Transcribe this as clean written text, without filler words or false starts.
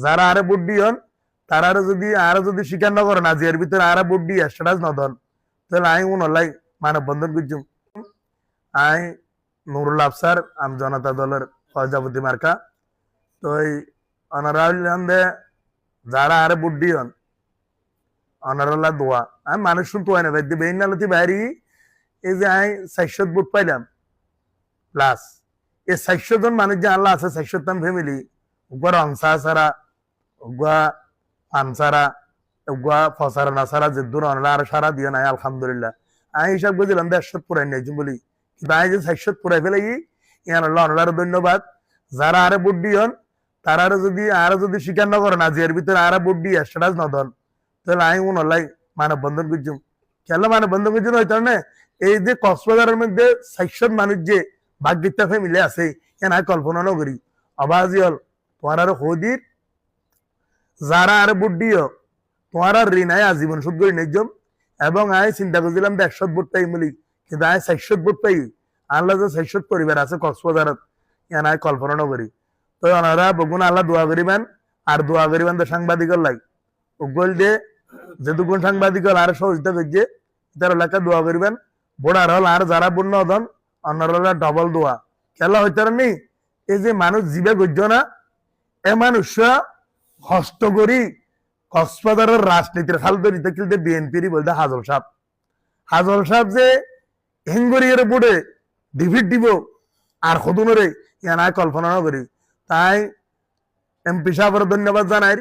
যারা আরে ভোট দিয়ন তারা যদি স্বীকার না করেন আজি এর ভিতরে আরে ভোট দিয়ে স্ট্যাটাস নদন তাহলে আমি উনলাই মানব বন্ধন করছুম। আমি নুরুল আফসার আম জনতা দলের প্রজাপতি মার্কা। তো এই অনারালে যারা আরে ভোট দিয়ন অনারাল্লা দোয়া আমি মানুষ শুনতে হয় না ভাই বেইন নালতি বাইরি এই যে আমি 400 ভোট পাইলাম প্লাস এই 400 জন মানুষ যে আল্লাহ আছে 400 জন ফ্যামিলি উগা রংসা সারা উগা আনসারা উগা ফসারা নাসারা যে দূর অনলা আর সারা দিয়ে নাই আলহামদুলিল্লাহ। আমি হিসাব করেছিলাম 150 পুরাই নাই বলি কিন্তু আমি যে 400 পুরাই ফেলাই ইয়ান আল্লাহ অনলার ধন্যবাদ। যারা আরে ভোট দিয়ন তারা যদি স্বীকার না করেন আজি এর ভিতরে আরে ভোট দিয়ে স্ট্যাটাস নদন তাহলে আমি উনলাই মানব বন্ধন করছুম। খেলা মানব বন্ধন করছুম হইতো না এই যে কক্সবাজারের মধ্যে 400 মানুষ যে ভাগ্যিতা ফ্যামিলি আছে এন আমি কল্পনা না করি অবাজি হল তোমার আর হদির যারা আরে ভোট দিও তোমার আর ঋণ আয় আজীবন শোধ করি নিজম। এবং আমি চিন্তা করছিলাম 150 ভোট পাই বলি কিন্তু আমি 400 ভোট পাই আল্লাহ যে 400 পরিবার আছে কক্সবাজারত এন আমি কল্পনা না করি। তো ওনারা বগুন আল্লাহ দোয়া করিবেন আর দোয়া করিবেন তো সাংবাদিকর লাই উগল দিয়ে যেটুকুন সাংবাদিক আর সহযোগিতা করছে তার এলাকা দোয়া করিবেন বোড়ার হল আর যারা বন্য হন অন্যরা ডবল দোয়া খেলা হইতে নি এই যে মানুষ জীবে গজ্য না এ মানুষরা হস্ত করি কক্সবাজারের রাজনীতির খাল ধরিতে খেলতে বিএনপির বলতে হাজল সাহেব যে হিঙ্গরিয়ার বুড়ে ডিভিড দিব আর সদুনরে ইয়ান কল্পনা না করি। তাই এমপি সাহেবের ধন্যবাদ জানাই।